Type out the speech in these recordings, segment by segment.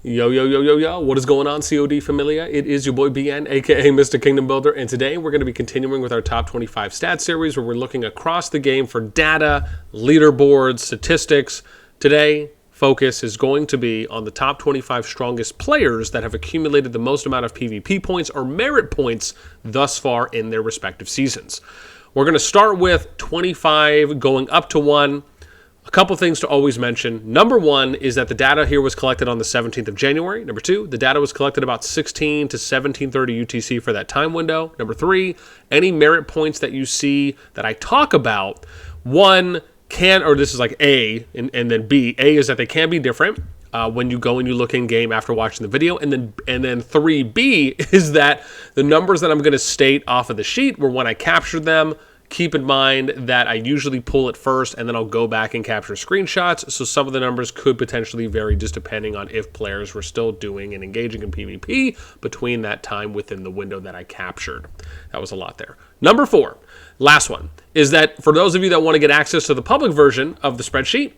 Yo, yo, yo, yo, yo, what is going on, CoD Familia? It is your boy BN, aka Mr. Kingdom Builder, and today we're going to be continuing with our top 25 stats series where we're looking across the game for data, leaderboards, statistics. Today, focus is going to be on the top 25 strongest players that have accumulated the most amount of PvP points or merit points thus far in their respective seasons. We're going to start with 25 going up to 1. A couple things to always mention. Number one is that the data here was collected on the 17th of January. Number two, the data was collected about 16 to 17:30 UTC for that time window. Number three, any merit points that you see that I talk about, one can, or this is like A, and then B. A is that they can be different when you go and you look in game after watching the video, and then 3B is that the numbers that I'm going to state off of the sheet were when I captured them. Keep in mind that I usually pull it first and then I'll go back and capture screenshots. So some of the numbers could potentially vary just depending on if players were still doing and engaging in PvP between that time within the window that I captured. That was a lot there. Number four, last one, is that for those of you that want to get access to the public version of the spreadsheet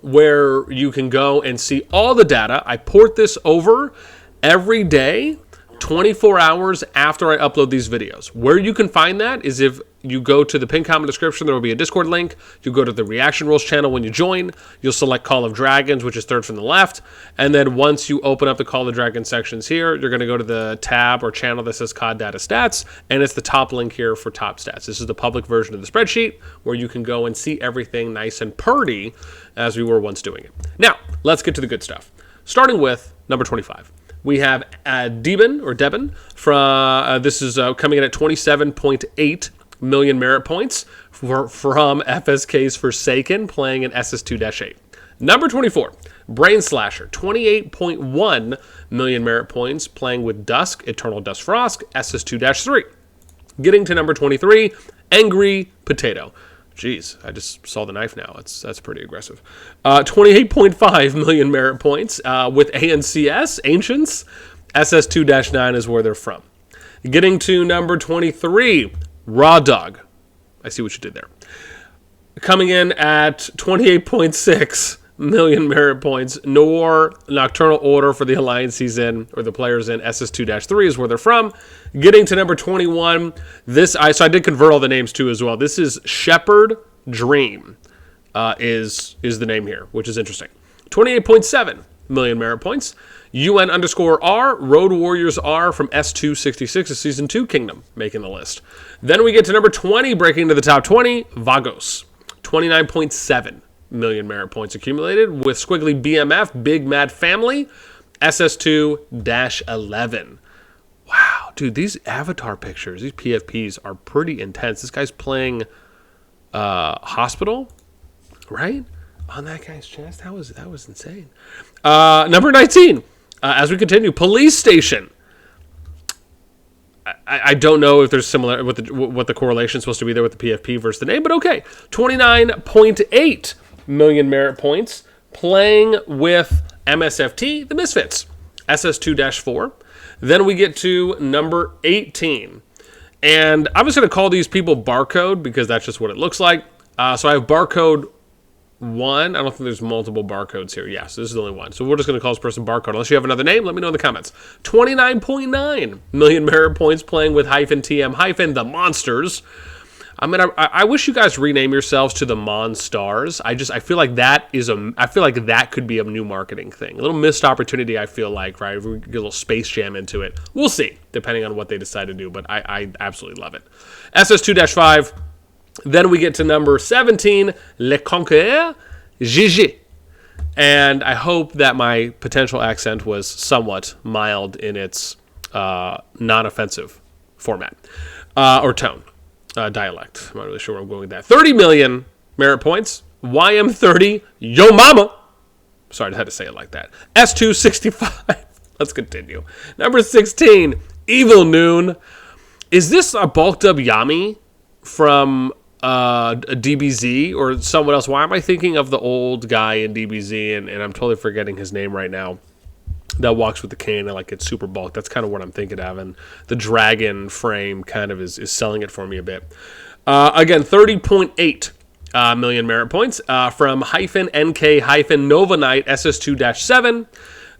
where you can go and see all the data, I port this over every day, 24 hours after I upload these videos. Where you can find that is if you go to the pinned comment description, there will be a Discord link. You go to the Reaction Rules channel when you join. You'll select Call of Dragons, which is third from the left. And then once you open up the Call of Dragons sections here, you're going to go to the tab or channel that says CoD Data Stats. And it's the top link here for top stats. This is the public version of the spreadsheet where you can go and see everything nice and purty as we were once doing it. Now, let's get to the good stuff. Starting with number 25. We have Deben from, this is coming in at 27.8 million merit points from FSK's Forsaken, playing in SS2-8. Number 24, Brain Slasher, 28.1 million merit points, playing with Dusk, Eternal Dust Frost, SS2-3. Getting to number 23, Angry Potato. Jeez, I just saw the knife now. That's pretty aggressive. 28.5 million merit points with ANCS, Ancients. SS2-9 is where they're from. Getting to number 23, Raw Dog. I see what you did there. Coming in at 28.6 million merit points. Nocturnal Order for the Alliance season, or the players in SS2-3 is where they're from. Getting to number 21, so I did convert all the names too as well. This is Shepherd Dream is the name here, which is interesting. 28.7 million merit points. UN_R, Road Warriors R from S266 of Season 2 Kingdom, making the list. Then we get to number 20, breaking into the top 20, Vagos. 29.7 million merit points accumulated with Squiggly BMF, Big Mad Family, SS2-11. Wow, dude, these avatar pictures, these PFPs are pretty intense. This guy's playing Hospital, right? On that guy's chest. That was insane. Number 19, as we continue, Police Station. I don't know if there's similar what the correlation is supposed to be there with the PFP versus the name, but okay. 29.8 million merit points, playing with MSFT, the Misfits, SS2-4. Then we get to number 18. And I'm just going to call these people Barcode because that's just what it looks like. So I have Barcode 1. I don't think there's multiple barcodes here. Yes, this is the only one. So we're just going to call this person Barcode. Unless you have another name, let me know in the comments. 29.9 million merit points, playing with -TM- the Monsters. I wish you guys rename yourselves to the Monstars. I feel like that could be a new marketing thing. A little missed opportunity, I feel like, right? If we get a little Space Jam into it. We'll see, depending on what they decide to do, but I absolutely love it. SS2-5. Then we get to number 17, Le Conquereur, GG. And I hope that my potential accent was somewhat mild in its non-offensive format or tone. Dialect. I'm not really sure where I'm going with that. 30 million merit points. YM30, Yo Mama. Sorry, I had to say it like that. S2-65. Let's continue. Number 16, Evil Noon. Is this a bulked up Yami from DBZ or someone else? Why am I thinking of the old guy in DBZ and I'm totally forgetting his name right now? That walks with the cane and like it's super bulk. That's kind of what I'm thinking of, and the dragon frame kind of is selling it for me a bit. Again, 30.8 million merit points from -NK-Nova Knight SS2-7.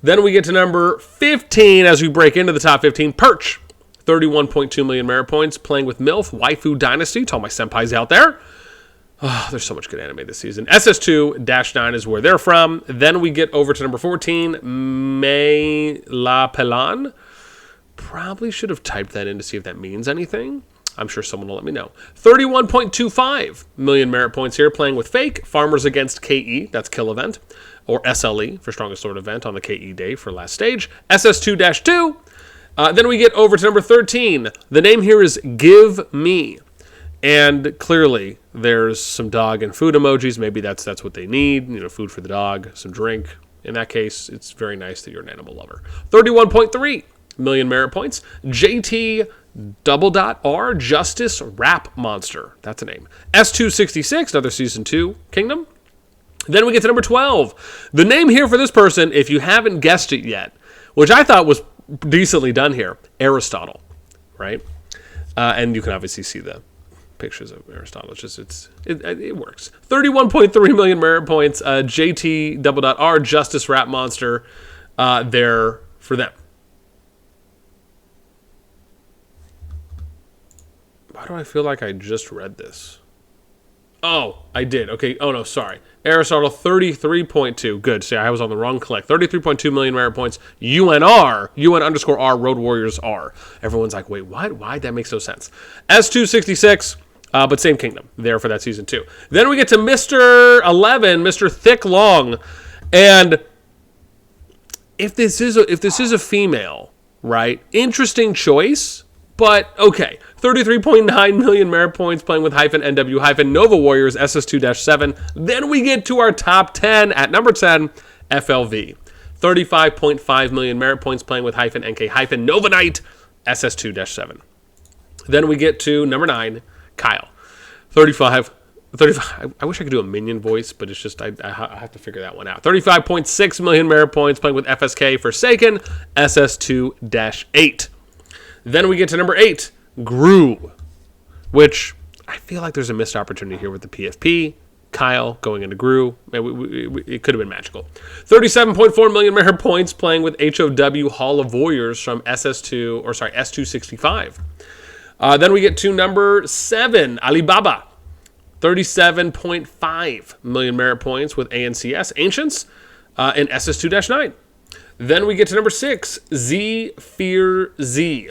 Then we get to number 15 as we break into the top 15. Perch, 31.2 million merit points, playing with MILF, Waifu Dynasty, to all my senpais out there. Oh, there's so much good anime this season. SS2-9 is where they're from. Then we get over to number 14, Me La Pelan. Probably should have typed that in to see if that means anything. I'm sure someone will let me know. 31.25 million merit points here, playing with Fake, Farmers Against KE, that's Kill Event, or SLE for Strongest Sword Event on the KE day for last stage. SS2-2. Then we get over to number 13. The name here is Give Me. And clearly, there's some dog and food emojis. Maybe that's what they need. Food for the dog, some drink. In that case, it's very nice that you're an animal lover. 31.3 million merit points. JT::R Justice Rap Monster. That's a name. S266, another Season 2 Kingdom. Then we get to number 12. The name here for this person, if you haven't guessed it yet, which I thought was decently done here, Aristotle, right? And you can obviously see the pictures of Aristotle. It works. 31.3 million merit points. JT::R Justice Rap Monster. There for them. Why do I feel like I just read this? Oh, I did. Okay. Oh, no, sorry. Aristotle, 33.2. Good. See, I was on the wrong click. 33.2 million merit points. UN_R Road Warriors R. Everyone's like, wait, what? Why? That makes no sense. S266, but same kingdom there for that season 2. Then we get to Mr. 11, Mr. Thick Long. And if this is a female, right? Interesting choice, but okay. 33.9 million merit points, playing with -NW Nova Warriors SS2-7. Then we get to our top 10 at number 10, FLV. 35.5 million merit points, playing with -NK Nova Knight SS2-7. Then we get to number 9, Kyle. 35. I wish I could do a minion voice, but it's just, I have to figure that one out. 35.6 million merit points, playing with FSK Forsaken SS2-8. Then we get to number 8, Gru, which I feel like there's a missed opportunity here with the PFP. Kyle going into Gru. It could have been magical. 37.4 million merit points, playing with HOW Hall of Warriors from S265. Then we get to number 7, Alibaba. 37.5 million merit points with ANCS Ancients and SS2-9. Then we get to number 6, Z Fear Z.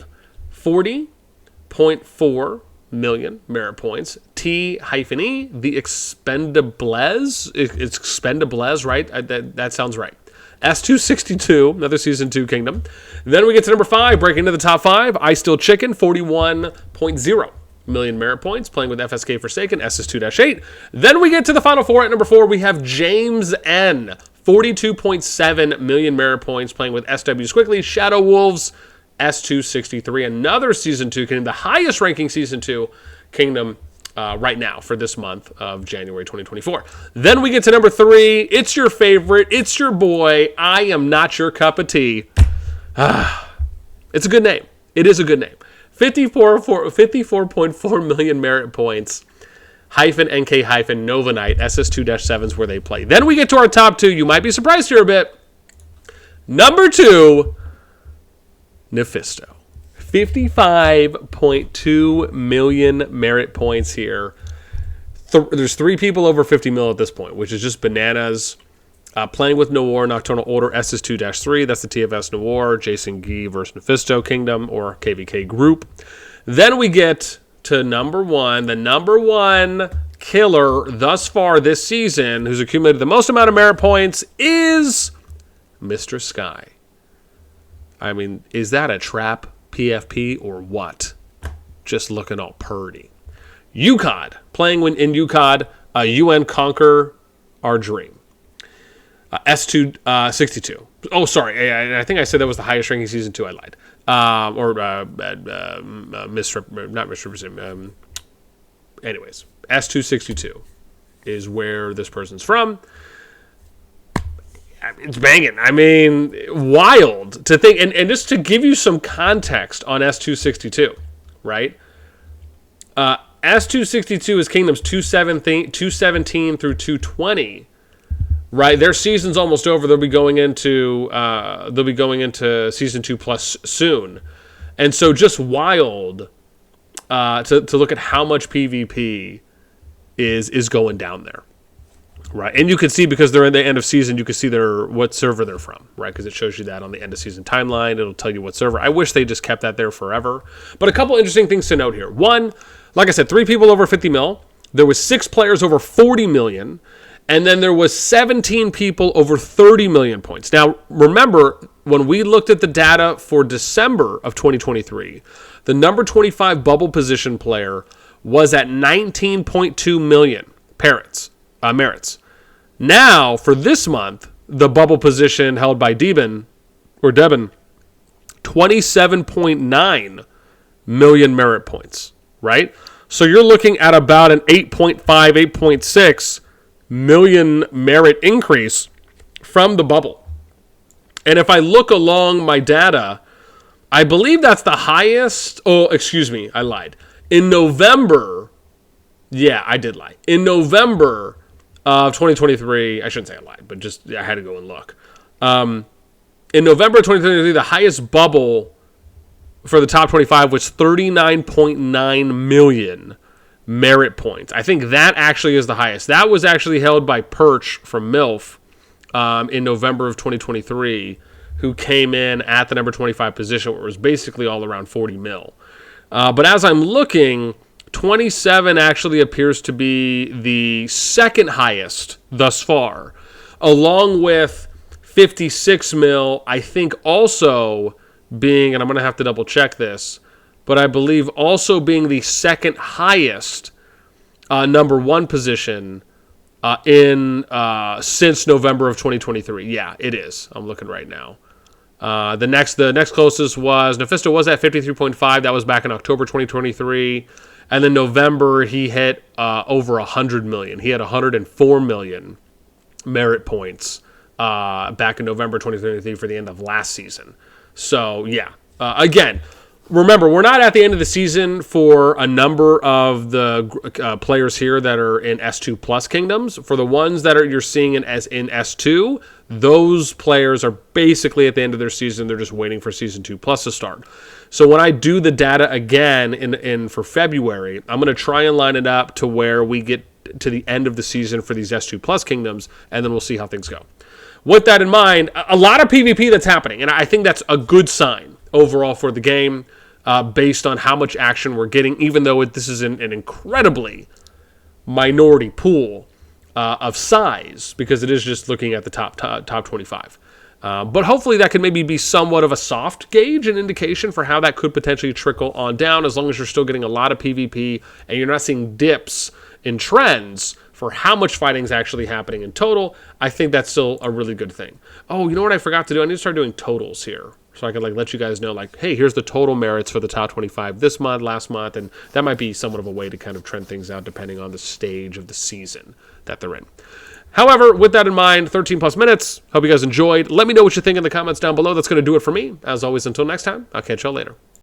40.4 million merit points. T-E, the Expendables. It's Expendables, right? That sounds right. S262, another Season 2 Kingdom. Then we get to number 5, breaking into the top 5. I Still Chicken, 41.0 million merit points, playing with FSK Forsaken, SS2-8. Then we get to the final 4. At number 4, we have James N. 42.7 million merit points, playing with SW Squiggly, Shadow Wolves, S263, another Season 2 Kingdom, the highest ranking Season 2 Kingdom right now for this month of January 2024. Then we get to number 3. It's your favorite. It's your boy. I Am Not Your Cup of Tea. It's a good name. It is a good name. 54.4 million merit points. -NK Nova Knight, SS2-7s where they play. Then we get to our top 2. You might be surprised here a bit. Number 2, Nephisto. 55.2 million merit points here. There's 3 people over 50 mil at this point, which is just bananas. Playing with Noir, Nocturnal Order, SS2-3. That's the TFS Noir, Jason Gee versus Nephisto Kingdom, or KVK Group. Then we get to number 1, the number 1 killer thus far this season, who's accumulated the most amount of merit points, is Mr. Sky. I mean, is that a trap PFP or what? Just looking all purdy. UCOD, playing in UCOD, UN Conquer Our Dream. S262. Oh, sorry. I think I said that was the highest ranking Season 2. I lied. Anyways, S262 is where this person's from. It's banging. I mean, wild to think. And just to give you some context on S262, right? S262 is Kingdoms 217 through 220. right? Their season's almost over. They'll be going into season 2 plus soon, and so just wild to look at how much PvP is going down there, right? And you can see, because they're in the end of season, you can see what server they're from, right? Because it shows you that on the end of season timeline. It'll tell you what server. I wish they just kept that there forever. But a couple interesting things to note here. One, like I said, 3 people over 50 mil. There was 6 players over 40 million. And then there was 17 people over 30 million points. Now, remember, when we looked at the data for December of 2023, the number 25 bubble position player was at 19.2 million merits. Now, for this month, the bubble position held by Deben, 27.9 million merit points, right? So you're looking at about an 8.5, 8.6 million merit increase from the bubble. And if I look along my data, I believe that's the highest. Oh, excuse me, I lied. In November, yeah, I did lie. In November of 2023, I shouldn't say I lied, but just I had to go and look. In November of 2023, the highest bubble for the top 25 was 39.9 million merit points. I think that actually is the highest. That was actually held by Perch from MILF in November of 2023, who came in at the number 25 position, where it was basically all around 40 mil. But as I'm looking, 27 actually appears to be the second highest thus far, along with 56 mil, I think also being, and I'm going to have to double check this, but I believe also being the second highest number 1 position since November of 2023. Yeah, it is. I'm looking right now. The next closest was Nephisto was at 53.5. That was back in October 2023. And then November, he hit over 100 million. He had 104 million merit points back in November 2023 for the end of last season. So, yeah. Again, remember, we're not at the end of the season for a number of the players here that are in S2 Plus Kingdoms. For the ones that you're seeing in S2, those players are basically at the end of their season. They're just waiting for Season 2 Plus to start. So when I do the data again for February, I'm going to try and line it up to where we get to the end of the season for these S2 Plus Kingdoms, and then we'll see how things go. With that in mind, a lot of PvP that's happening, and I think that's a good sign overall for the game, based on how much action we're getting, even though this is an incredibly minority pool of size, because it is just looking at the top 25. But hopefully that can maybe be somewhat of a soft gauge, an indication for how that could potentially trickle on down, as long as you're still getting a lot of PvP and you're not seeing dips in trends for how much fighting is actually happening in total. I think that's still a really good thing. Oh, you know what I forgot to do? I need to start doing totals here, so I can let you guys know, hey, here's the total merits for the top 25 this month, last month, and that might be somewhat of a way to kind of trend things out depending on the stage of the season that they're in. However, with that in mind, 13 plus minutes. Hope you guys enjoyed. Let me know what you think in the comments down below. That's going to do it for me. As always, until next time, I'll catch y'all later.